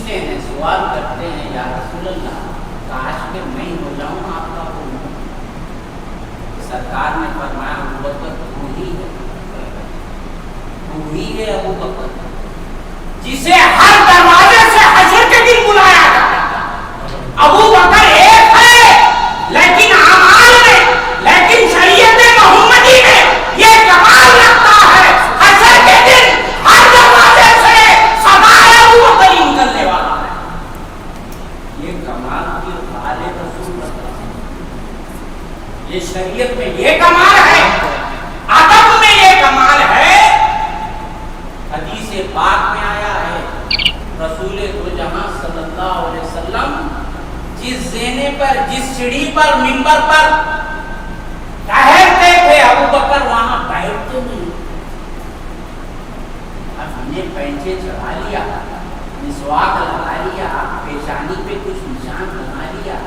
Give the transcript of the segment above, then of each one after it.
پوچھتے ہیں، سوال کرتے ہیں، یا رسول اللہ کاش کہ میں ہو جاؤں آپ کا وہ. سرکار نے فرمایا ابو بکر تو ہی ہے ابو بکر جسے ہر دروازے سے حشر کے دن بلایا جاتا. ابو بکر ایک ہے لیکن اعمال میں، لیکن شریعت محمدی میں یہ کمال رکھتا ہے. حشر کے دن ہر دروازے سے سوائے ابو بکر ہی نکلنے والا ہے. یہ کمال کی خالق رسول اللہ، یہ شریعت میں یہ کمال ہے، ادب میں یہ کمال ہے. حدیث پاک میں آیا ہے رسول دو جہاں صلی اللہ علیہ وسلم جس زینے پر، جس سیڑھی پر، منبر پر ٹہرتے تھے ابو بکر وہاں بیٹھتے نہیں. اب ہم نے پینچے چڑھا لیا، مسواک لگا لیا، پیشانی پہ کچھ نشان بنا لیا،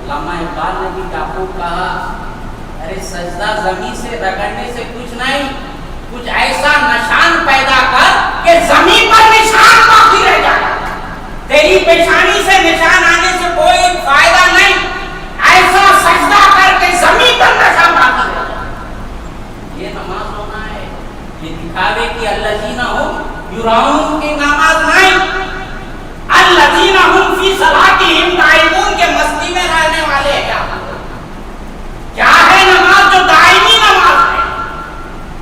علامہ اقبال نے بھی ڈاکو کہا ارے سجدہ زمین سے رگڑنے سے کچھ نہیں، کچھ ایسا نشان پیدا کر کہ زمین پر نشان باقی رہ جائے. تیری پیشانی سے نشان آنے سے کوئی فائدہ نہیں، ایسا سجدہ کر کے زمین پر نشان باقی رہ جائے. یہ نماز ہونا ہے. یہ دکھاوے کی الذین ہم یراؤن کی نماز نہیں، الذین ہم فی صلاتہم دائمون کے مستی میں رہنے والے ہیں. کیا ہے نماز؟ جو دائمی نماز ہے.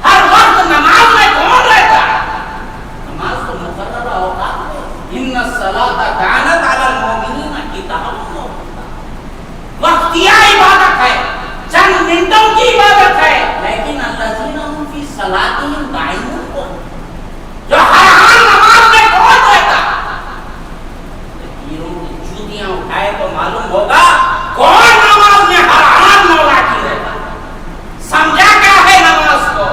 ہر وقت نماز میں کون رہتا ہے؟ نماز تو مقررہ اوقات ہے. ان الصلاۃ کانت علی المؤمنین کتابا موقوتا. وقتیہ عبادت ہے، چند منٹوں کی عبادت ہے، لیکن الذین ہم فی صلاتہم دائمون کو جو ہر حال نماز میں کون رہتا ہے. چوٹیاں اٹھائے تو معلوم ہوگا کون نماز میں ہر حال مولا کی رہتا. سمجھا کیا ہے نماز کو؟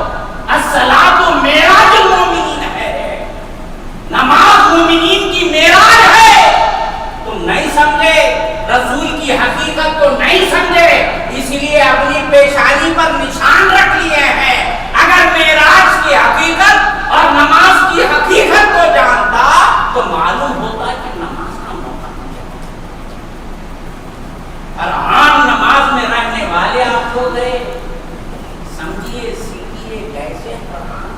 الصلاۃ معراج المومنین ہے. نماز مومنین کی معراج ہے. تم نہیں سمجھے، رسول کی حقیقت کو نہیں سمجھے، اس لیے اپنی پیشانی پر نشان رکھ لیے ہیں. اگر معراج کی حقیقت اور نماز کی حقیقت کو جانتا تو معلوم ہوتا کہ نماز کا موقع ہر عام نماز میں رہنے والے آپ کو گئے. سمجھیے، سیکھیے کیسے قرآن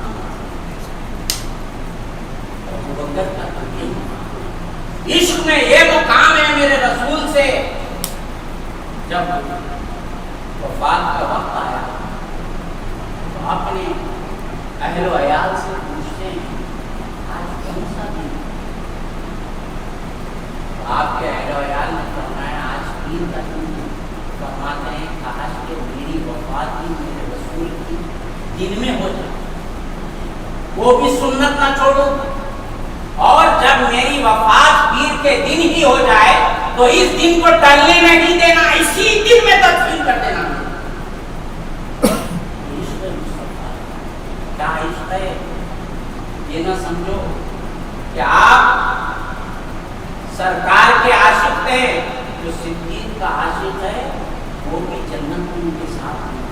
عشق میں یہ مقام ہے میرے رسول سے. جب وفات کا وقت آیا تو اپنے اہل و عیال سے پوچھتے ہیں آج کون سا دن؟ آپ کے اہل و عیال نے فرمایا آج پیر کا دن ہے. فرماتے ہیں کاش کہ میری وفات بھی میرے رسول کی دن میں ہو جائے، وہ بھی سنت نہ چھوڑو. اور جب میری وفات پیر کے دن ہی ہو جائے تو اس دن کو ٹلنے نہیں دینا، اسی دن میں تدفین کر دینا. کیا عشق ہے؟ یہ نہ سمجھو کہ آپ سرکار کے عاشق تھے. جو صدیق کا عاشق ہے وہ بھی جنت میں ان کے ساتھ ہیں.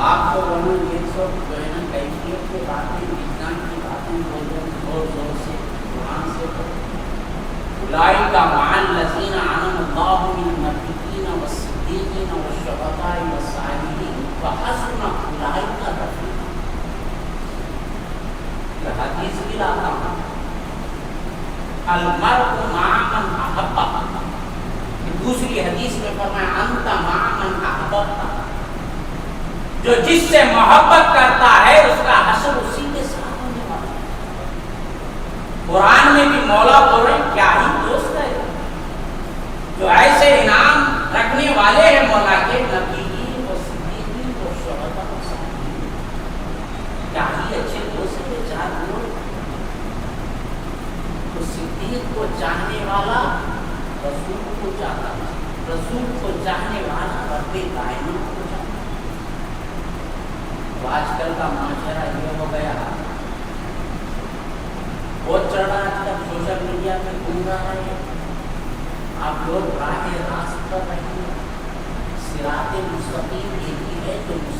آپ کو ورنہ یہ سب جو ہے نا کیفیت کی باتیں، وجدان کی باتیں بول رہے ہیں زور زور سے قرآن سے. اولئک مع الذین انعم اللہ من النبیین والصدیقین والشہداء والصالحین وحسن اولئک رفیقا. یہ حدیث بھی لاتا ہوں، المرء مع من احب. دوسری حدیث میں فرمایا انت مع من احببت. جو جس سے محبت کرتا ہے اس کا حشر اسی کے ساتھ ہونے والا ہے. قرآن میں بھی مولا بول رہے ہیں کیا ہی دوست ہے جو ایسے انعام رکھنے والے ہیں مولا کے، نبیین و صدیقین و شہداء و صالحین. کیا ہی اچھے دوست ہیں چار لوگ. تو صدیق کو چاہنے والا رسول کو چاہتا ہے، رسول کو چاہنے والا رب کائنات کو چاہتا ہے. آج کل کا معاشرہ یہ ہو گیا، بہت چڑھ رہا ہے آج کل سوشل میڈیا پہ گھوم رہا ہے. آپ لوگ راہ راست پر رہیے. صراط مستقیم ایک ہی ہے جو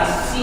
80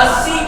80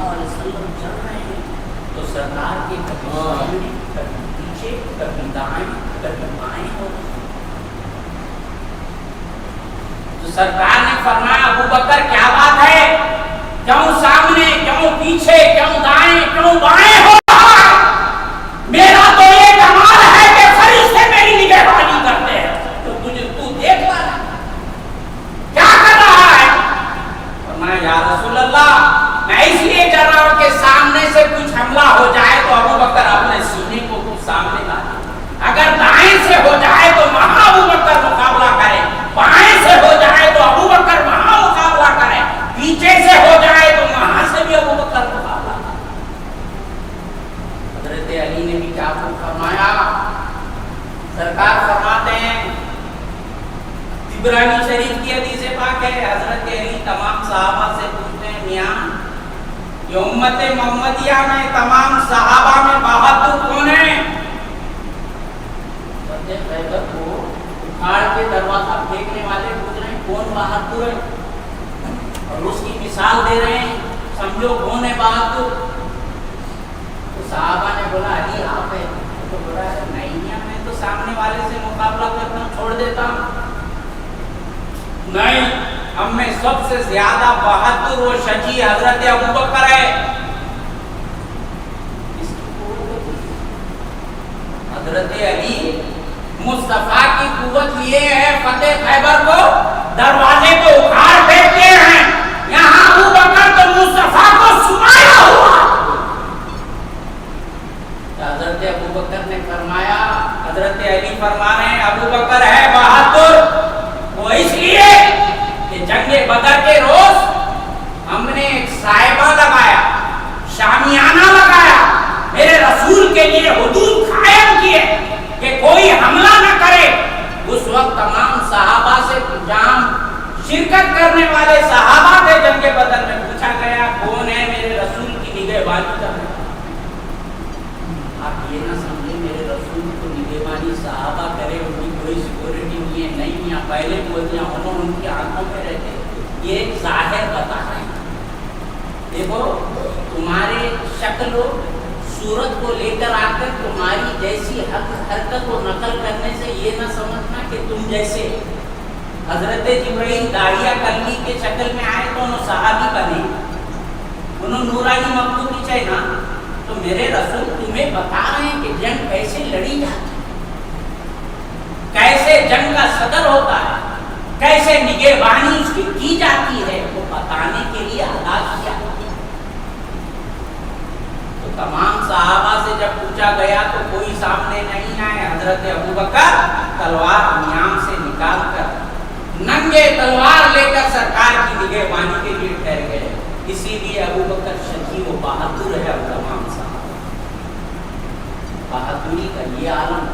اللہ علیہ وسلم چل رہے ہیں تو سرکار کے کبھی سامنے کبھی پیچھے کبھی دائیں کبھی بائیں ہوتے ہیں. تو سرکار نے فرمایا ابو بکر کیا بات ہے, کیوں سامنے کیوں پیچھے کیوں دائیں کیوں بائیں ہو رہا ہے؟ میرا تو یہ کمال ہے کہ فرشتے میری نگہبانی کرتے ہیں, تو تجھے تو دیکھ رہا ہے کیا کر رہا ہے؟ فرمایا یا رسول اللہ میں اس لیے چل رہا ہوں کہ سامنے سے کچھ حملہ ہو جائے تو ابو بکر اپنے سینے کو کچھ سامنے لا دے, اگر دائیں سے ہو جائے تو وہاں ابو بکر مقابلہ کرے, بائیں سے ہو جائے تو ابو بکر وہاں مقابلہ کرے, پیچھے سے ہو جائے تو وہاں سے بھی ابو بکر مقابلہ کرے. حضرت علی نے بھی کیا فرمایا, سرکار فرماتے ہیں عبرانی شریف کی حدیث پاک ہے, حضرت علی تمام صحابہ سے پوچھتے ہیں میاں یہ امت محمدیہ میں تمام صحابہ میں بہادر کون ہے؟ فتح خیبر کو اکھاڑ کے دروازہ پھینکنے والے پوچھ رہے ہیں کون بہادر ہے, اور اس کی مثال دے رہے ہیں سمجھو کون ہے بہادر. تو صحابہ نے بولا علی آپ ہے, تو بولا نہیں میں تو سامنے والے سے مقابلہ کرتا ہوں چھوڑ دیتا ہوں. نہیں, ہم میں سب سے زیادہ بہادر و شجاع حضرت ابو بکر ہے. حضرت علی مصطفیٰ کی قوت یہ ہے فتح خیبر کو دروازے کو اکھاڑ پھینکتے ہیں, یہاں ابو بکر تو مصطفیٰ کو سنایا ہوا. حضرت ابو بکر نے فرمایا, حضرت علی فرما رہے ہیں ابو بکر ہے بہادر وہ اس لیے کہ جنگ بدر کے روز ہم نے ایک صاحبہ لگایا, شامیانہ لگایا, میرے رسول کے لیے حدود قائم کیے کہ کوئی حملہ نہ کرے. اس وقت تمام صحابہ سے جام شرکت کرنے والے صحابہ تھے جنگ بدر میں, پوچھا گیا کون ہے میرے رسول کی نگہبانی کرنے والا. آپ یہ نہ سمجھیں میرے رسول کو نگہبانی صحابہ کرے, ان کی کوئی سیکورٹی نہیں ہے, نہیں یہاں پہلے بول دیا انہوں ان کی آنکھوں میں رہتے, یہ ایک ظاہر بتا رہے ہیں. دیکھو تمہارے شکل و صورت کو لے کر آ کر تمہاری جیسی حرکت کو نقل کرنے سے یہ نہ سمجھنا کہ تم جیسے. حضرت جبرائیل داعیہ کلمی کے شکل میں آئے تو انہوں صحابی بنے, انہوں نورانی مخلوق چاہیے نا. تو میرے رسول تمہیں بتا رہے ہیں کہ جنگ کیسے لڑی جاتی, کیسے جنگ کا صدر ہوتا ہے, کیسے نگہبانی اس کی جاتی ہے, وہ بتانے کے لیے ادا کیا. تو تمام صحابہ سے جب پوچھا گیا تو کوئی سامنے نہیں آئے. حضرت ابو بکر تلوار نیام سے نکال کر ننگے تلوار لے کر سرکار کی نگہبانی کے لیے ٹھہر گئے. اسی لیے ابو بکر شجاع و بہادر ہے. اب تمام صحابہ بہادری کا یہ عالم,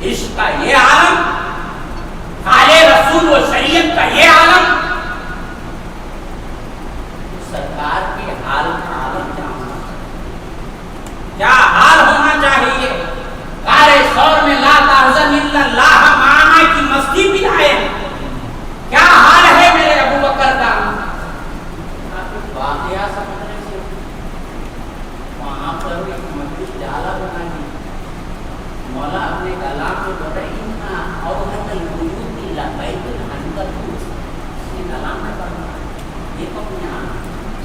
عشق کا یہ عالم, حال رسول و شریعت کا یہ عالم, سرکار کے حال کا عالم کیا حال ہونا چاہیے. قارئ سور میں لا تحزن الا اللہ معنا کی مستی بھی آئے, کیا حال ہے میرے ابو بکر کا. آپ واقعہ سمجھنے سے وہاں پر ایک مجلس جالا بنا دی, مولا اپنے کلام میں بتا انہا اوہد الوجود الا بیت العنکبوت. یہ کلام میں پڑھنا یہ اپنا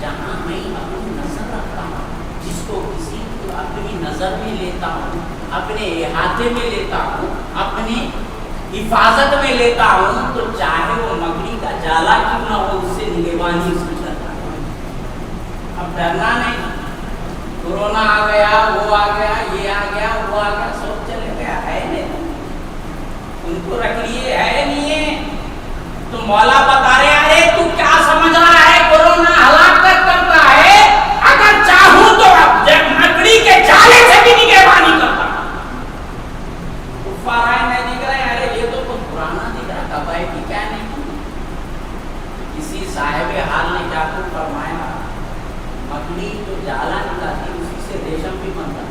جہاں میں اپنی نظر رکھتا ہوں, جس کو کسی کو اپنی نظر میں لیتا ہوں, اپنے احاطے میں لیتا ہوں, اپنی حفاظت میں لیتا ہوں, تو چاہے وہ مکڑی کا جالا کیوں نہ ہو اس سے نگہبانی اس کی کرتا ہوں. اب ڈرنا نہیں, کورونا آ گیا, وہ آ گیا, یہ آ گیا, وہ آ گیا, سب چلے گیا, ہے نہیں, ان کو رکھ لیے, ہے نہیں ہے. تو مولا بتا رہے ارے تو کیا سمجھ رہا ہے کورونا ہلاکت کرتا ہے, اگر چاہوں تو مکڑی کے جالے سے بھی نگہبانی کرتا. کفار نہیں دکھ رہے, ارے یہ تو کچھ پرانا دکھ رہا, کبائی کی کیا نہیں. کسی صاحب حال نے کیا تو فرمایا مکڑی جو جالا نکالتی اسی سے ریشم بھی بنتا.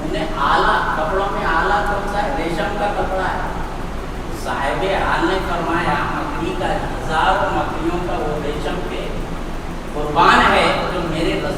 انہیں آلہ کپڑوں میں آلہ کون سا ہے, ریشم کا کپڑا ہے. صاحب حال نے فرمایا مکڑی کا ہزاروں مکڑیوں کا وہ ریشم پہ قربان ہے,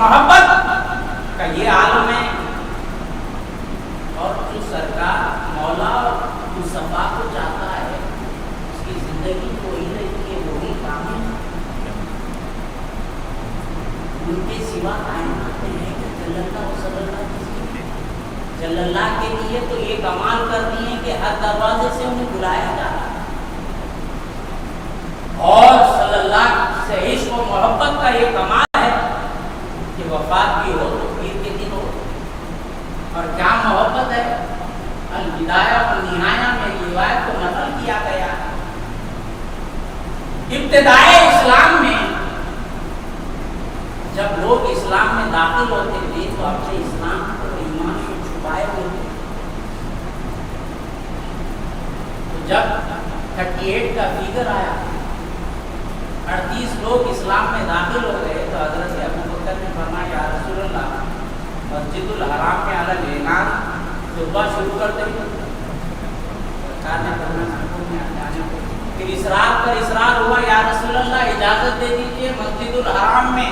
محبت کا یہ عالم ہے، اور جو سرکار مولا مصطفیٰ کو چاہتا ہے اس کی زندگی وہی رہتی ہے، وہی کامل ہے۔ ان کے سوا کائنات میں ہے کہ صلی اللہ کے لیے تو یہ کمال کرنی ہے کہ ہر دروازے سے انہیں بلایا جا رہا ہے، اور صلی اللہ سے عشق و محبت کا یہ کمال ہے کہ وفات بھی ہو تو پیر کے دن ہو۔ اور کیا محبت ہے، البدایہ و نہایہ میں روایت کو نقل کیا گیا ہے۔ ابتدائے اسلام میں جب لوگ اسلام میں داخل ہوتے تھے تو اپنے اسلام اور ایمان کو چھپائے ہوتے، تو جب 38 کا فگر آیا، 38 لوگ اسلام میں داخل ہو گئے، تو حضرت ابوبکر نے فرمایا یا رسول اللہ مسجد الحرام میں علی اعلان خطبہ شروع کر دیں۔ سرکار نے فرمایا پھر اصرار پر اصرار ہوا، یا رسول اللہ اجازت دے دیجیے مسجد الحرام میں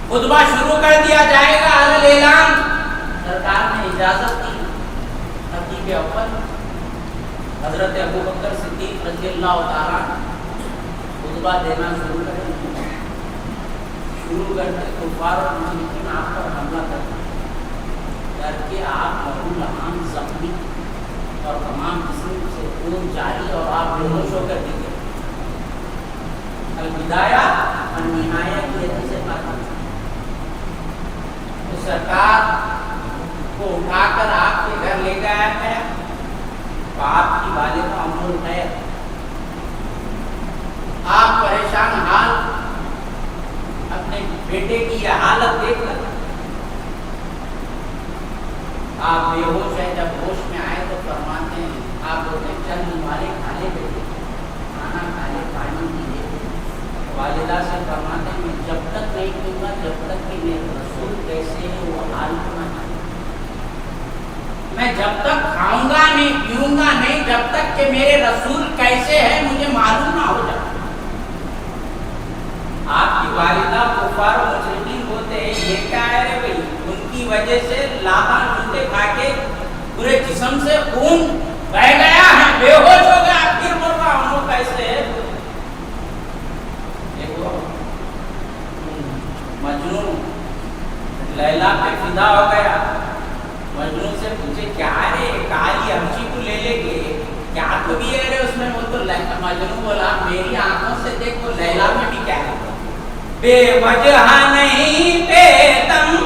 خطبہ شروع کر دیا جائے گا علی اعلان۔ سرکار نے اجازت دی۔ خطیب اول حضرت ابوبکر صدیق رضی اللہ تعالیٰ خطبہ دینا شروع کرتے کفار اور مشرکین آپ پر حملہ کر کے آپ لہولہان زخمی اور تمام جسم سے خون جاری اور آپ بے ہوش ہو کر گر گئے۔ البدایہ اور نہایہ کی حدیث سے پاتا تو سرکار کو اٹھا کر آپ کے گھر لے گیا ہے، تو آپ کی والدہ ام الخیر آپ پریشان حال اپنے بیٹے کی یہ حالت دیکھ کر آپ بے ہوش ہیں۔ جب ہوش میں آئے تو فرماتے ہیں، آپ بولتے ہیں چند والے کھا لے بیٹے، کھانا کھا لے، پانی پیے۔ والدہ سے فرماتے ہیں میں جب تک نہیں پیوں گا جب تک کہ میرے رسول کیسے ہے وہ حال ہونا چاہیے، میں جب تک کھاؤں گا نہیں پیوں گا نہیں جب تک کہ میرے رسول کیسے ہے مجھے معلوم نہ ہو جائے۔ آپ کی والدہ کفار و مشرکین ہوتے ہیں، یہ کیا ہے رے بھائی، ان کی وجہ سے لاتا جوتے کھا کے پورے جسم سے خون بہ گیا ہے، بے ہوش ہو گیا، پھر بول رہا ہوں کیسے ہے۔ دیکھو مجنون لیلا پہ فدا ہو گیا، مجنون سے پوچھے کیا ہے کالی ہمشی کو لے لے کے کیا تو بھی ہے اس میں، وہ تو مجنون بولا میری آنکھوں سے دیکھو لیلا میں بھی کیا ہے، بے وجہ نہیں پیتم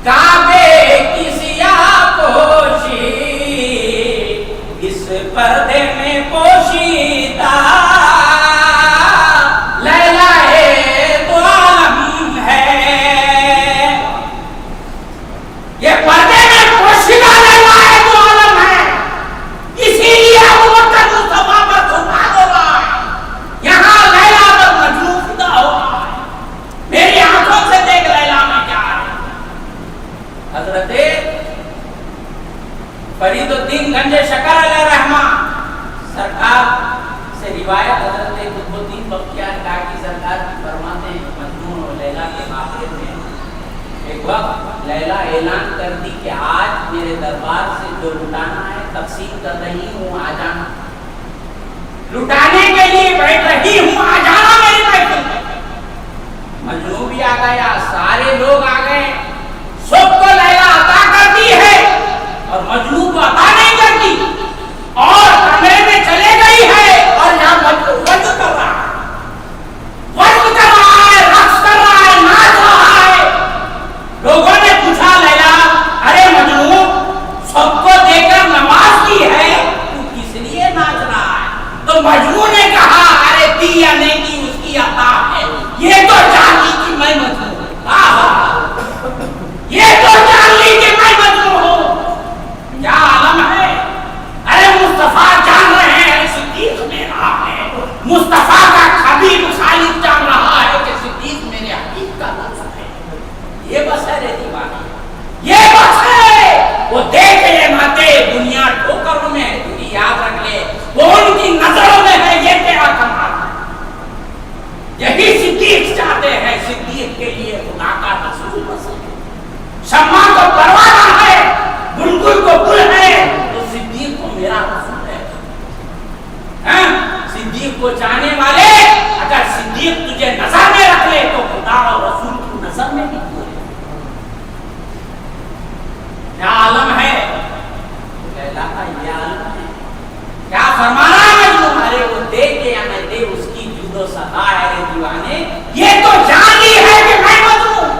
کعبے کی سیاہ پوشی، اس پردے میں پوشیدہ لیلا تو عالم ہے، یہ پردے میں پوشیدہ لیلا تو عالم ہے، اسی لیے ابوبکر مصطفیٰ پر چھپا دو رہا ہے، یہاں لیلا پر مجنون فدا ہو رہا ہے، میری آنکھوں سے دیکھ لیلا میں کیا ہے۔ حضرت فرید الدین گنج شکر علیہ رحمہ سرکار سے روایت، حضرت قطب الدین بختیار کاکی سرکار کی فرماتے ہیں مجنون اور لیلا کے معاملے میں ایک وقت لیلا اعلان کر دی کہ آج میرے دربار سے جو لٹانا ہے تقسیم کر رہی ہوں، آ جانا، لٹانے کے لیے بیٹھ رہی ہوں، آ جانا میری محفل میں۔ مجنون بھی آ گیا، سارے لوگ آ گئے، سب کو لیلا عطا کرتی ہے اور مجنون کو عطا نہیں کرتی، اور کمرے میں چلے گئی ہے اور یہاں مجنون وضو کر رہا ہے، وضو کر رہا ہے، رقص کر رہا ہے، ناچ رہا ہے۔ لوگوں نے پوچھا لیلا ارے مجنون سب کو دے کر نماز کی ہے تو کس لیے ناچ رہا ہے؟ تو مجنون نے کہا ارے دی یا نہیں دی اس کی عطا ہے، یہ تو جان لی کہ میں مجنون ہوں، یہ تو جان لی کہ میں مجنون ہوں، کیا عالم ہے۔ ارے مصطفیٰ جان رہے ہیں صدیق میرا ہے، مصطفیٰ کا حبیب خالد جان رہا ہے کہ صدیق میرے حبیب کا لفظ ہے، یہ بس ہے رے دیوانی، یہ بس ہے۔ وہ دیکھ لے ماتے دنیا ٹھوکروں میں ہے، تجھے یاد رکھ لے وہ ان کی نظروں میں ہے، یہ تیرا کمال ہے، یہی صدیق چاہتے ہیں، صدیق صدیق کو چاہنے والے اگر صدیق تجھے نظر میں رکھ لے تو خدا اور رسول کی نظر میں بھی تو ہے. کیا عالم ہے اللہ کا, یہ عالم ہے. کیا فرمانا ہے تمہارے وہ دے کے یا نہ دے اس کی جود و سزا ہے رے دیوانے. یہ تو جان لی ہے کہ میں مظلوم.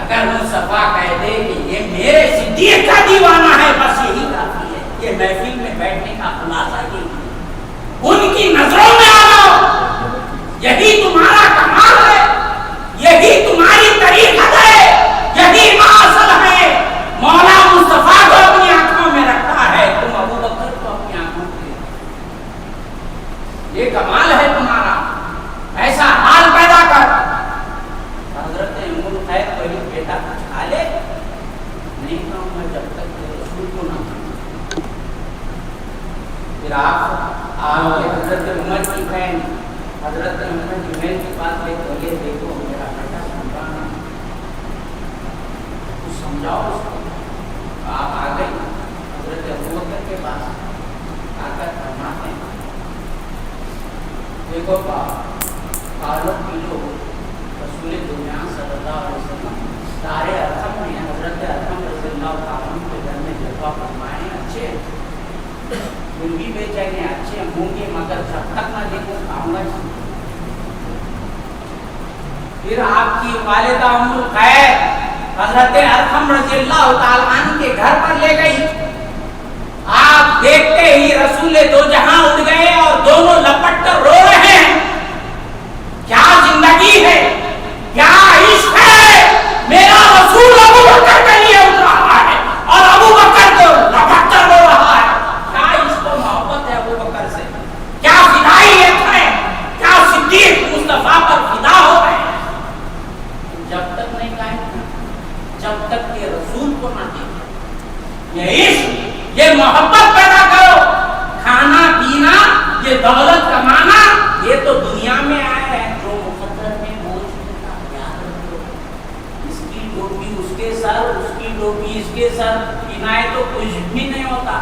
اگر مصطفیٰ کہہ دے کہ یہ میرے صدیق کا دیوانہ ہے بس یہی کافی ہے. یہ محفل میں بیٹھنے کا خلاصہ یہی ہے. ان کی نظروں میں آ جاؤ. یہی تمہارا کمال ہے, یہی تمہاری طریقت ہے, یہی معاصل ہے. مولا مصطفیٰ کو اپنی آنکھوں میں رکھتا ہے, تم ابو بکر کو اپنی آنکھوں میں. یہ کمال ہے تمہارا. ایسا حال پیدا کر. حضرت ام الخیر کوئی بیٹا کچھ کھا لے, نہیں کہوں میں جب تک رسول کو نہ کھاؤں. پھر آپ آؤ حضرت عمر کی بہن حضرت عمر کی بہن کے پاس لے تو یہ دیکھو میرا بیٹا سمجھانا, کچھ سمجھاؤ اس کو. آپ آ گئی حضرت ابوبکر کے پاس آ کر فرماتے ہیں دیکھو کالو پیلو رسول دنیا صلی اللہ علیہ وسلم دار ارقم میں حضرت ارقم رضی اللہ تعالیٰ عنہ کے گھر میں جلوہ فرمائے اچھے پھر بھی بیچے گئے اچھے ہوں گے مگر جب تک نہ دیکھوں کھاؤں گا. پھر آپ کی والدہ ام الخیر حضرت ارقم رضی اللہ تعالیٰ عنہ کے گھر پر لے گئی. آپ دیکھتے ہی رسول دو جہاں اٹھ گئے اور دونوں لپٹ کر رو رہے ہیں. کیا زندگی ہے, کیا عشق ہے. میرا رسول ابو بکر کے لیے اٹھ رہا ہے اور ابو بکر کو لپٹ کر رو رہا ہے. کیا عشق و محبت ہے ابو بکر سے, کیا فدائیت ہے, کیا صدیق مصطفیٰ پر فدا ہو گئے. جب تک نہیں کہا جب تک کہ رسول کو نہ دیکھیں. یہ عشق, یہ محبت پیدا کرو. کھانا پینا, یہ دولت کمانا, یہ تو دنیا میں آیا ہے. جو مقدر میں بوجھ دیتا یاد رکھو. اس کی ٹوپی اس کے سر, اس کی ٹوپی اس کے سر, عنایت تو کچھ بھی نہیں ہوتا.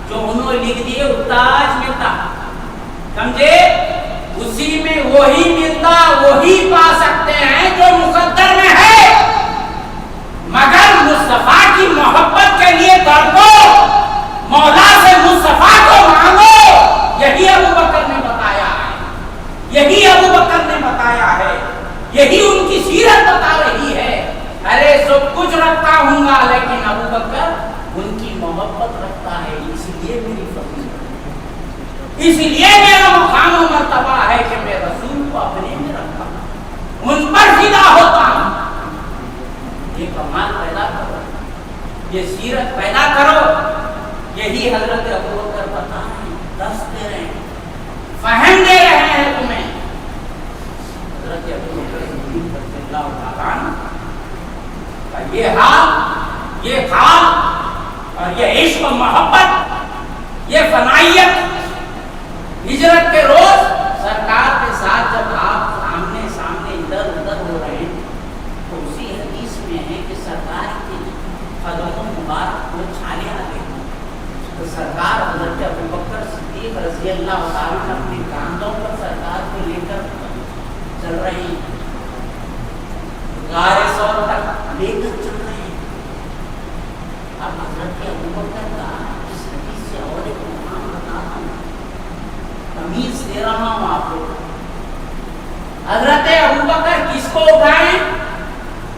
جو انہوں نے لکھ دیے اتاج ملتا, سمجھے, اسی میں وہی ملتا, وہی پا سکتے ہیں جو مقدر میں ہے. مگر مصطفیٰ کی محبت کے لیے تڑپو, مولا سے مصطفیٰ کو مانگو. یہی ابو بکر نے بتایا ہے, یہی ابو بکر نے بتایا ہے, یہی ان کی سیرت بتا رہی ہے. ارے سب کچھ رکھتا ہوں گا لیکن ابو بکر ان کی محبت رکھتا ہے. اس لیے میری فضیلت, اس لیے میرا مقام و مرتبہ ہے کہ میں رسول کو اپنے میں رکھتا ہوں, ان پر فدا ہوتا ہوں. یہ کمال پیدا کرو, یہ سیرت پیدا کرو. یہی حضرت ابوبکر بتا رہے ہیں, دس دے رہے ہیں, فہم دے رہے ہیں تمہیں. حضرت ابوبکر صدیق رضی اللہ تعالیٰ عنہ کا یہ حال, یہ حال اور یہ عشق و محبت, یہ فنائیت. ہجرت کے روز سرکار کے ساتھ جب آپ آمنے سامنے ادھر ادھر ہو رہے ہیں تو اسی حدیث میں ہے کہ سرکار کے قدموں مبارک کو چھالے آتے ہیں. تو سرکار حضرت ابوبکر صدیق رضی اللہ تعالیٰ عنہ اپنے کاندھوں پر سرکار کو لے کر چل رہے ہیں, غار ثور تک لے کر چل رہے ہیں. اب حضرت ابوبکر کا اس حدیث سے اور ایک مقام بتاتا ہوں, تمیز دے رہا ہوں آپ کو. حضرت ابوبکر کس کو اٹھائیں؟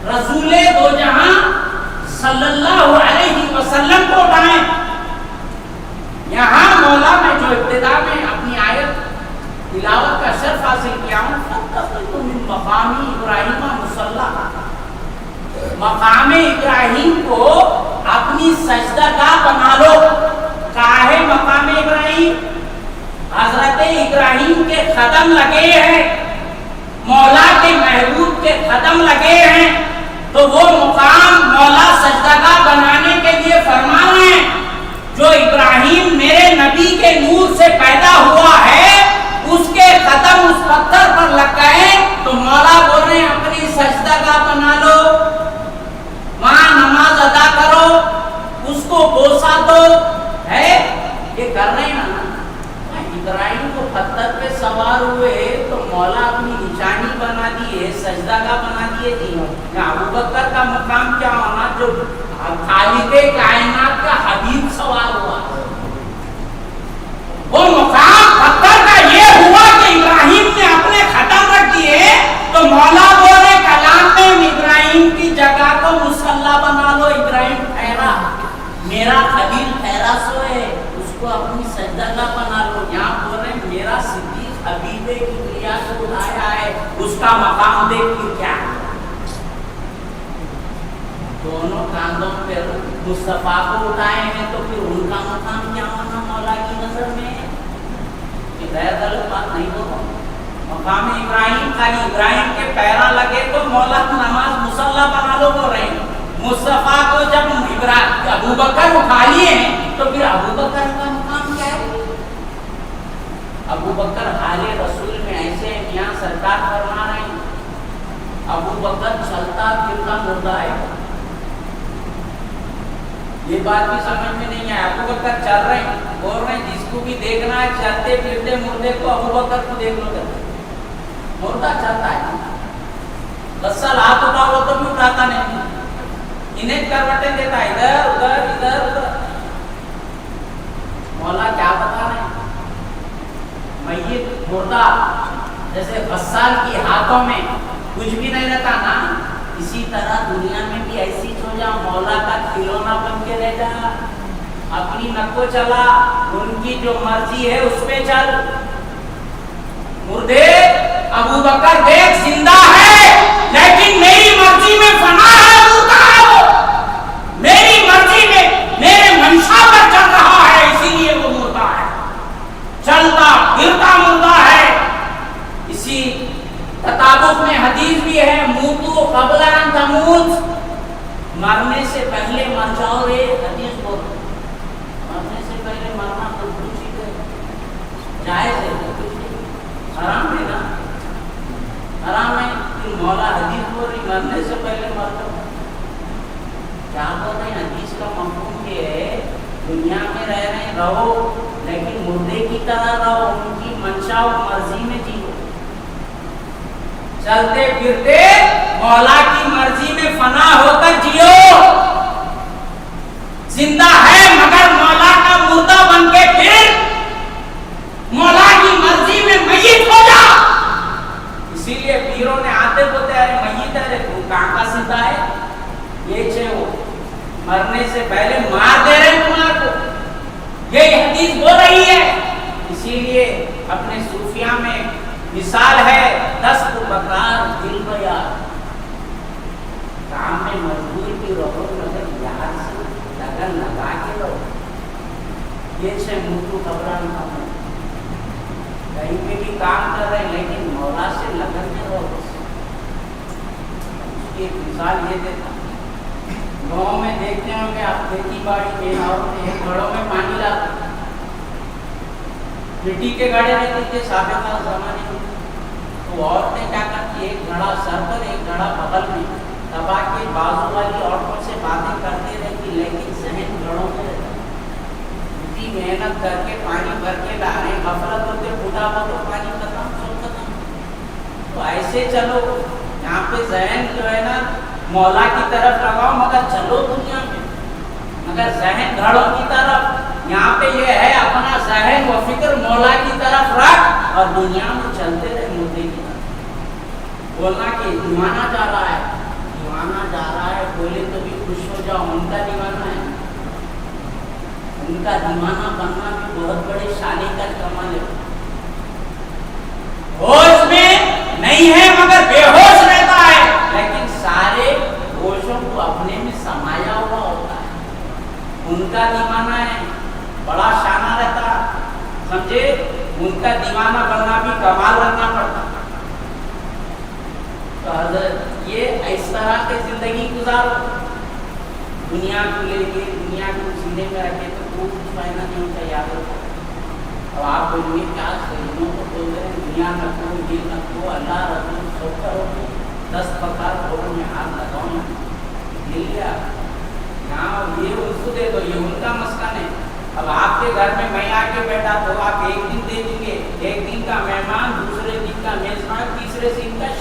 رسول دو جہاں صلی اللہ علیہ وسلم کو اٹھائیں. یہاں مولا میں جو ابتدا میں اپنی آیت تلاوت کا شرف حاصل کیا ہوں, من مقام ابراہیم مصلی, مقام ابراہیم کو اپنی سجدہ گاہ بنا لو. کہاں ہے مقام ابراہیم؟ حضرت ابراہیم کے قدم لگے ہیں, مولا کے محبوب کے قدم لگے ہیں. تو وہ مقام مولا سجدہ گاہ بنانے کے لیے فرما رہے ہیں. جو ابراہیم میرے نبی کے نور سے پیدا ہوا ہے, اس کے قدم اس پتھر پر لگ گئے, تو مولا بول رہے ہیں اپنی سجدہ گاہ بنا لو, وہاں نماز ادا کرو, اس کو بوسا دو. ہے یہ کر رہے ہیں نا, ہوئے تو مولا اپنی نشانی بنا دیے, سجدہ کا بنا دیے تھی. ابو بکر کا مقام کیا ہونا جو خالق کائنات کا حبیب سوار ہوا, وہ مقام پتھر کا یہ ہوا کہ ابراہیم نے اپنے ختم رکھ دیے تو مولا بولے کلام میں ابراہیم کی جگہ کو مصلی بنا لو. ابراہیم ٹھہرا, میرا خلیل ٹھہرا سوئے, اس کو اپنی سجدہ کا بنا لو. یہاں بول رہے میرا صدیق حبیب کبریا کو اٹھایا ہے, اس کا مقام دیکھ کے کیا ہے. دونوں کاندھوں پہ مصطفیٰ کو اٹھائے ہیں تو پھر ان کا مقام کیا ہونا مولا کی نظر میں. غیر غلط بات نہیں ہو. مقام ابراہیم خالی ابراہیم کے پیرا لگے تو مولا نماز مصلی بنا لو بول رہے ہیں. مصطفیٰ کو جب ابو بکر اٹھا لیے ہیں تو پھر ابو بکر کا مقام کیا ہے. ابو بکر حال رسول میں ایسے میاں سرکار فرما رہے ہیں ابو بکر چلتا پھرتا مردہ ہے. یہ بات بھی سمجھ میں نہیں ہے. ابو بکر چل رہے ہیں, بول رہے ہیں جس کو بھی دیکھنا ہے چلتے پھرتے مردے کو ابو بکر کو دیکھ لو. مردہ چلتا ہے, 10 سال ہاتھ اٹھاؤ وہ تو بھی اٹھاتا نہیں, انہیں کروٹیں دیتا ہے ادھر ادھر ادھر ادھر. مولا کیا بتا رہے ہیں, میت مردہ جیسے غسال کی ہاتھوں میں کچھ بھی نہیں رہتا نا, اسی طرح دنیا میں بھی ایسی ہو جا, مولا کا کھلونا بن کے رہ جا. اپنی نکو چلا, ان کی جو مرضی ہے اس پہ چل. مردے ابو بکر دیکھ زندہ ہے لیکن میری مرضی میں فنا ہے, مردہ ہے وہ. میری مرضی میں میرے منشا پر چل رہا ہے, اسی لیے وہ مردہ ہے. چلتا پھرتا مردہ ہے. اسی تطابق میں حدیث بھی ہے موتو قبل ان تموت, مرنے سے پہلے مر جاؤ رے. حدیث بول مرنے سے پہلے مرنا تو کچھ ہی جائز ہے, حرام ہے نا, حرام ہے. مولا حدیث بول رہی مرنے سے پہلے مر جاؤ. کیا بول رہے ہیں حدیث کا مفہوم یہ ہے دنیا میں رہ رہے رہو لیکن مردے کی طرح رہو, ان کی منشا و مرضی میں جیو. چلتے پھرتے مولا کی مرضی میں فنا ہو کر جیو. زندہ ہے مگر مولا کا مردہ بن کے پھر مولا کی مرضی میں میت ہو جا. اسی لیے پیروں نے آتے بولتے ارے میت ہے تو کہاں کا زندہ ہے, یہ چھے وہ مرنے سے پہلے مار دے رہے تمہارے کو. یہی حدیث بول رہی ہے. اسی لیے اپنے صوفیہ میں مثال ہے دست بکار دل بیار, کام میں مزدور کی رہو مگر یاد سے لگن لگا کے رہو. یہ سے موتو خبران کام کہیں پہ بھی کام کر رہے لیکن مولا سے لگن میں رہو. اس کی ایک مثال یہ دیتا, گاؤں میں دیکھتے ہوں کہ آپ کھیتی باڑی میں عورتیں گھڑوں میں پانی لاتے, مٹی کے گھڑے رہتے تھے سابقہ زمانے میں. تو عورتیں کیا کرتی, ایک گھڑا سر پر ایک گھڑا بغل میں دبا کے بازو والی عورتوں سے باتیں کرتے رہتی لیکن ذہن گھڑوں میں رہتا. اتنی محنت کر کے پانی بھر کے لا رہے, غفلت ہوتے پھوٹا ہوا تو پانی ختم سب ختم. تو ایسے چلو, یہاں پہ ذہن جو ہے نا مولا کی طرف لگاؤ مگر چلو دنیا میں, مگر ذہن گھڑوں کی طرف. یہاں پہ یہ ہے اپنا ذہن و فکر مولا کی طرف رکھ اور دنیا میں چلتے رہے مردے کی طرف. بولنا کہ دیوانہ جا رہا ہے, دیوانہ جا رہا ہے بولے تو بھی خوش ہو جاؤ, ان کا دیوانہ ہے. ان کا دیوانہ بننا بھی بہت بڑے شانے کا کمال ہے. ہوش میں نہیں ہے مگر بے ہوش رہتا ہے, لیکن سارے ہوشوں کو اپنے میں سمایا ہوا ہوتا ہے. ان کا دیوانہ ہے, بڑا شانہ رہتا, سمجھے. ان کا دیوانہ بننا بھی کمال رکھنا پڑتا. تو حضرت یہ اس طرح کی زندگی گزارو, دنیا کو لے کے دنیا کو سینے میں رکھے تو کچھ فائدہ نہیں ہوتا. یاد رکھو. اب آپ بولیے کیا سہیلوں کو بول رہے ہیں دنیا رکھو یہ رکھو اللہ رکھو سب کرو, 10 پکار گھوڑوں میں ہاتھ لگاؤ نا, مل گیا. یہاں یہ ان کو دے دو, یہ ان کا مسکن ہے. اب آپ کے گھر میں میں آ کے بیٹھا تو آپ ایک دن دے دیں گے, ایک دن کا مہمان دوسرے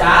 4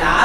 4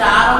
4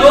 2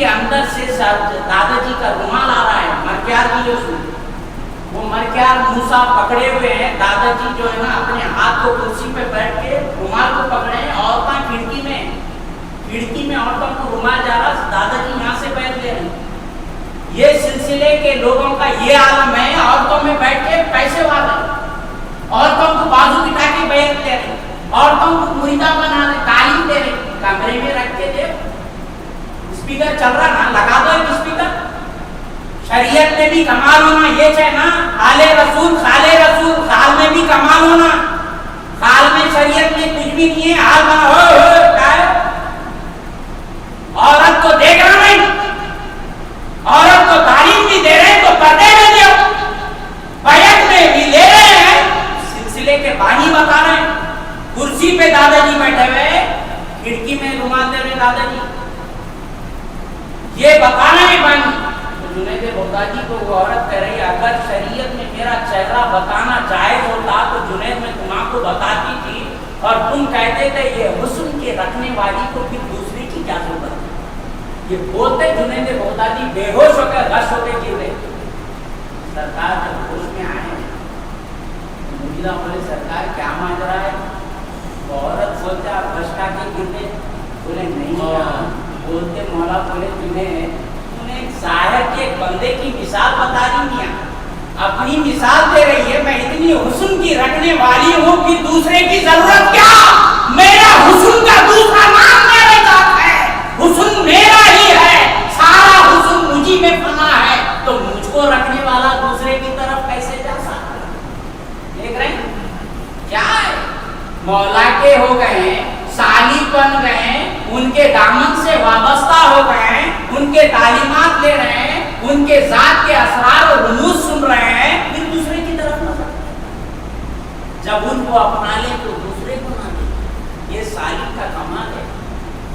کے اندر سے دادا جی کا رومال آ رہا ہے، مرکیار کی جو سن، وہ مرکیار موسا پکڑے ہوئے ہیں، دادا جی جو ہے نا اپنے ہاتھ کو کرسی پہ بیٹھ کے رومال کو پکڑے ہیں، عورتیں کھڑکی میں عورتوں کو رومال جا رہا، دادا جی یہاں سے بیٹھ لے رہے ہیں۔ یہ سلسلے کے لوگوں کا یہ عالم ہے، عورتوں میں بیٹھ کے پیسے والے، عورتوں کو بازو بٹھا کے بیٹھ لے رہے، عورتوں کو مریدہ بنا رہے، تعلیم دے رہے، کمرے میں رکھ کے دے، اسپیکر چل رہا نا، لگا دو ایک اسپیکر۔ شریعت میں بھی کمال ہونا یہ چاہے نا، خال رسول خال میں بھی کمال ہونا، خال میں شریعت میں کچھ بھی نہیں ہے، حال بنا ہو کیا ہے؟ عورت کو دیکھ رہا نہیں، عورت کو تعلیم بھی دے رہے ہیں تو پردے میں دیو، بیعت میں بھی لے رہے ہیں، سلسلے کے بانی بتا رہے ہیں، کرسی پہ دادا جی بیٹھے ہوئے، کھڑکی میں رومال دے رہے دادا جی، یہ بتانا ہے بانی۔ تو جنید بغدادی کو وہ عورت کہہ رہی اگر شریعت میں میرا چہرہ بتانا جائز ہوتا تو جنید میں تم کو بتاتی تھی، اور تم کہتے تھے یہ حسن کے رکھنے والی کو پھر دوسرے کی کیا ضرورت ہے؟ یہ بولتے جنید بغدادی بے ہوش ہو کر غش ہو کے گر رہے۔ سرکار جب ہوش میں آئے مجھے بولے سرکار کیا ماجرا ہے؟ عورت بولتے آپ غش کھا کے گر رہے؟ بولے نہیں، بولتے مولا بولے تمہیں ایک ظاہر کے ایک بندے کی مثال بتا رہی ہیں، اپنی مثال دے رہی ہے، میں اتنی حسن کی رکھنے والی ہوں کہ دوسرے کی ضرورت کیا؟ میرا حسن کا دوسرا نام میرے ساتھ ہے، حسن میرا ہی ہے، سارا حسن مجھے میں فنا ہے، تو مجھ کو رکھنے والا دوسرے کی طرف کیسے جا سکتا ہے؟ دیکھ رہے ہیں کیا ہے؟ مولا کے ہو گئے ہیں، سالی بن گئے ہیں، ان کے دامن سے وابستہ ہو گئے ہیں، ان کے تعلیمات لے رہے ہیں، ان کے ذات کے اسرار و رموز سن رہے ہیں، پھر دوسرے کی طرف نہ سکتے۔ جب ان کو اپنا لے تو دوسرے کو نہ لے، یہ سالی کا کمال ہے۔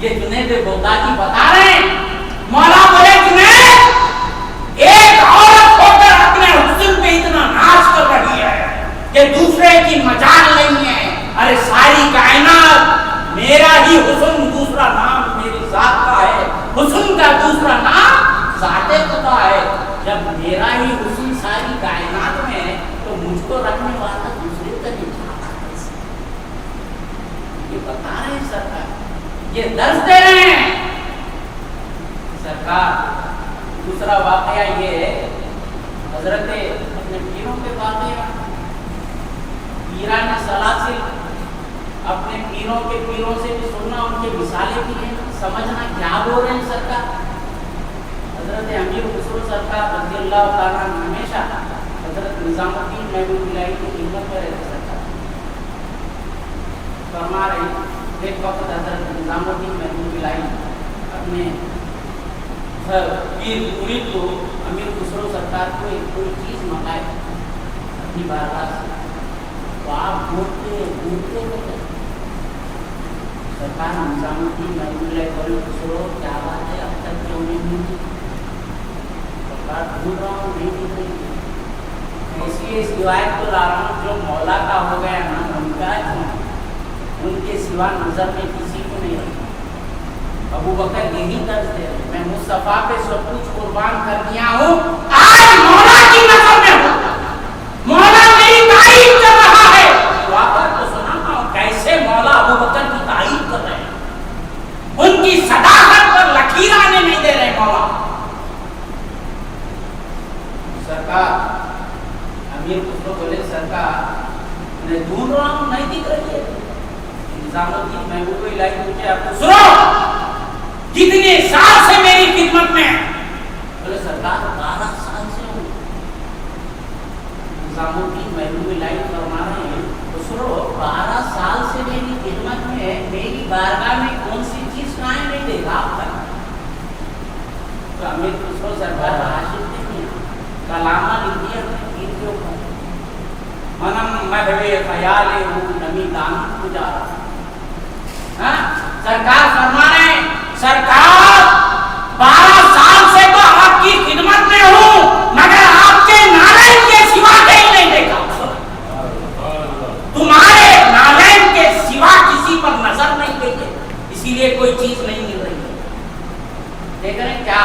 یہ جنید بغدادی بتا رہے ہیں، مولا بولے جنید ایک عورت ہو کر اپنے حسن پہ اتنا ناز کر رہی ہے کہ دوسرے کی مجال نہیں ہے۔ ارے ساری کائنات میرا ہی حسن دوسرا نام میری ذات کا ہے، حسن کا دوسرا نام ذات خدا ہے۔ جب میرا ہی حسن ساری کائنات میں ہے تو مجھ کو رکھنے والا دوسرے کا نہیں چاہتا کیسے؟ یہ بتا رہے ہیں سرکار، یہ درس دے رہے ہیں سرکار۔ دوسرا واقعہ یہ ہے، حضرت اپنے پیروں کے واقعہ، پیران سلاسل، اپنے پیروں سے بھی سننا، ان کے مثالیں بھی لینا، سمجھنا کیا بول رہے ہیں سرکار۔ حضرت امیر خسرو سرکار رضی اللہ تعالیٰ ہمیشہ حضرت نظام الدین محبوب الہی کی خدمت میں رہتے سرکار، فرما رہے ہیں ایک وقت حضرت نظام الدین محبوب الہی اپنے پیر مرید کو امیر خسرو سرکار کو ایک کوئی چیز منگائے اپنی بارگاہ سے، تو آپ ڈھونڈتے رہتے سرکار نظام الدین محبوب الہی بولے خسرو کیا بات ہے اب تک کیوں نہیں ملتی؟ سرکار ڈھونڈ رہا ہوں نہیں مل رہی، اس لیے اس روایت کو لا رہا ہوں جو مولا کا ہو گیا نا ممتاز ہوں، ان کے سوا نظر میں کسی کو نہیں رکھا۔ ابو بکر یہی طرز دے رہے، میں مصطفیٰ پہ سب کچھ قربان کر دیا ہوں، آج مولا کی نظر میں ہوں، مولا میری تعریف کر رہا ہے۔ واقعہ تو سناتا ہوں کیسے مولا ابو بکر کی تعریف کر رہے ہیں، ان کی صداقت پر لکیر آنے نہیں دے رہے مولا۔ سرکار امیر خسرو بولے سرکار میں ڈھونڈ رہا ہوں نہیں دکھ رہی ہے۔ نظام الدین محبوب الہی پوچھے آپ خسرو کتنے سال سے میری خدمت میں؟ بولے سرکار 12 سال سے ہوں۔ نظام الدین محبوب الہی فرما رہے ہیں خسرو 12 سال سے میری خدمت میں ہے، میری بارگاہ میں کون سی چیز قائم نہیں دیکھا آپ تک؟ تو امیر خسرو سرکار عاشق نہیں ہے، کلامہ لکھ دیا پیر کے اوپر، منم مدوے خیال نمی دامن گزارا۔ سرکار فرما رہے ہیں سرکار 12 سال سے تو آپ کی خدمت میں ہوں مگر آپ کے نالین کے سوا کہیں نہیں دیکھا، تمہارے نالین کے سوا کسی پر نظر نہیں گئی ہے، اسی لیے کوئی چیز نہیں مل رہی ہے۔ دیکھ رہے ہیں کیا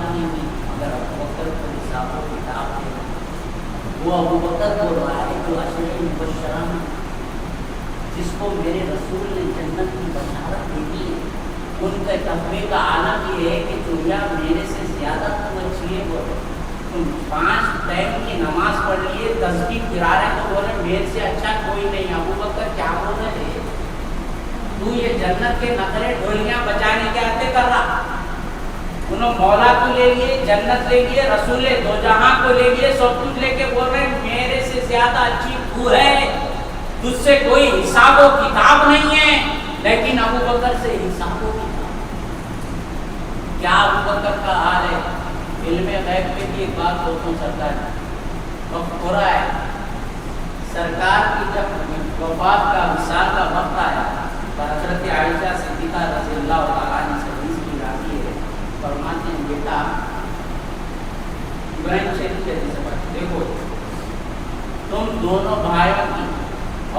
آدمی ہوئی مگر ابو بکر کو حساب و کتاب ہے. وہ ابو بکر بول رہا ہے جو عشرہ مبشرہ جس کو میرے رسول نے جنت کی بشارت دے دی ہے, ان کا تقوی کا عالم یہ ہے کہ چوریا میرے سے زیادہ تم اچھی ہے. بولے تم 5 ٹائم کی نماز پڑھ لیے, تسبیح گرا رہے تو بولے میرے سے اچھا کوئی نہیں. ابو بکر کیا بول رہے, تو یہ جنت کے نخرے ڈھولیاں بچانے کے آتے کر رہا. انہوں مولا کو لے لیے, جنت لے لیے, رسول دو جہاں کو لے لیے, سب کچھ لے کے بول رہے ہیں میرے سے زیادہ اچھی تو ہے, تجھ سے کوئی حساب و کتاب نہیں ہے. لیکن ابو بکر سے حساب و کتاب. کیا ابو بکر کا حال ہے. علم غیب پہ بھی ایک بات بولتا ہوں سرکار, وقت ہو رہا ہے. سرکار کی جب وفات کا وصال کا وقت آیا تو حضرت عائشہ صدیقہ رضی اللہ تعالیٰ عنہ سے حدیث کی راوی ہے, فرماتے ہیں بیٹا ابراہیم شریف کے حدیث ہے, دیکھو تم دونوں بھائیوں کی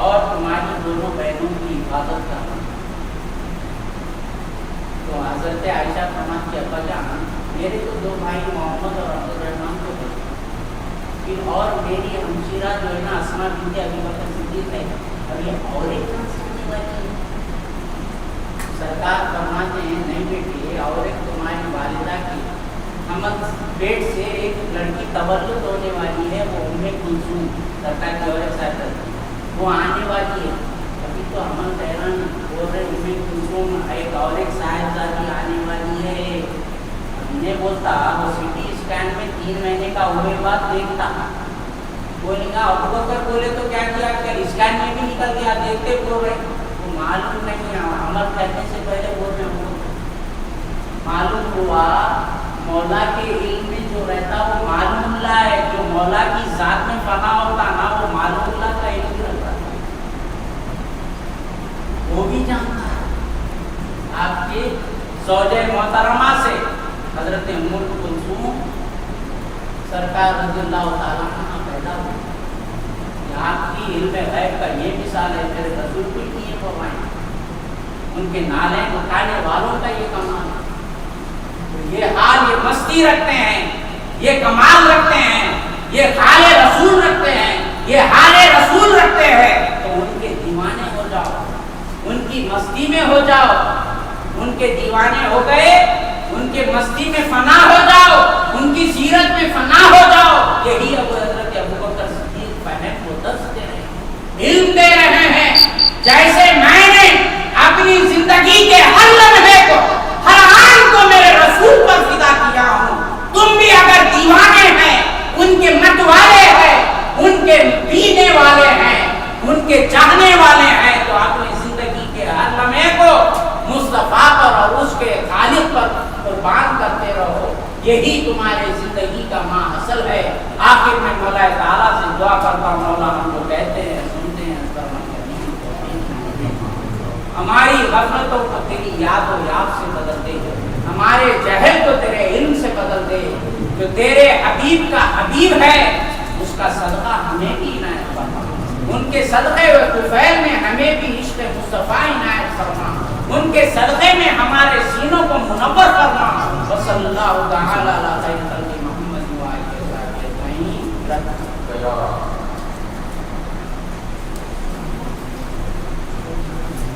اور تمہاری دونوں بہنوں کی حفاظت کرنا. تو حضرت عائشہ فرماتی ابا جان میرے تو 2 بھائی محمد اور عبد الرحمن کو ہے, پھر اور میری ہمشیرہ جو ہے نا اسماء بنت ابی بکر صدیق ہے, اب یہ اور ایک سمجھنے والی ہے. سرکار فرماتے ہیں نہیں بیٹی, اور ایک تمہاری والدہ کی حمد پیٹ سے ایک لڑکی تولد ہونے والی ہے, وہ ام کلثوم سرکار کی اور ایک صاحب وہ آنے والی ہے. ابھی تو حمل تہران بول رہے ام کلثوم ایک اور ایک صاحبزادی آنے والی ہے. انہیں بولتا وہ سی ٹی اسکین میں 3 مہینے کا ہوئے بعد دیکھتا. بولے گا ابو بکر بولے تو کیا کیا کہ اسکین میں بھی نکل گیا, دیکھتے بول رہے وہ معلوم نہیں, عمل کرنے سے پہلے بول رہے ہیں. معلوم ہوا مولا کے علم میں جو رہتا وہ معلوم اللہ ہے, جو مولا کی ذات میں فنا ہوتا نا وہ معلوم اللہ کا علم بھی رکھتا ہے, وہ بھی جانتا ہے. آپ کے زوجہ محترمہ سے حضرت ام کلثوم سرکار رضی اللہ تعالیٰ عنہ پیدا ہوئی. آپ کی علم غیب کا یہ مثال ہے, میرے رسول کو یہ فرمائیں, ان کے نالے اٹھانے والوں کا یہ کمال ہے. یہ حال, یہ مستی رکھتے ہیں, یہ کمال رکھتے ہیں, یہ حال رسول رکھتے ہیں, یہ حال رسول رکھتے ہیں, تو ان کے دیوانے ہو جاؤ, ان کی مستی میں ہو جاؤ. ان کے دیوانے ہو گئے, ان کے مستی میں فنا ہو جاؤ, ان کی سیرت میں فنا ہو جاؤ. یہی ابو حضرت ابو بکر صدیق فہم کو درس دے رہے ہیں, علم دے رہے ہیں. جیسے میں نے اپنی زندگی کے ہر لمحے کو, ہر آن کو میرے رسول پر فدا کیا ہوں, تم بھی اگر دیوانے ہیں, ان کے مت والے ہیں, ان کے پینے والے ہیں, ان کے چاہنے والے ہیں, تو اپنی زندگی کے ہر لمحے کو مصطفیٰ پر اور اس کے خالق پر قربان کرتے رہو. یہی تمہارے زندگی کا ماحصل ہے. آخر میں مولا تعالیٰ سے دعا کرتا ہوں, مولا ہم کو کہتے ہیں سنتے ہیں, ہماری غفلتوں کو تیری یاد و یاد سے بدل دے, ہمارے جہل کو تیرے علم سے بدل دے. جو تیرے حبیب کا حبیب ہے اس کا صدقہ ہمیں بھی عنایت فرما, ان کے صدقے و طفیل میں ہمیں بھی عشق مصطفیٰ عنایت فرما, ان کے صدقے میں ہمارے سینوں کو منور فرما. وصلی اللہ تعالی علی خیر خلق محمد و آلہ و صحبہ اجمعین.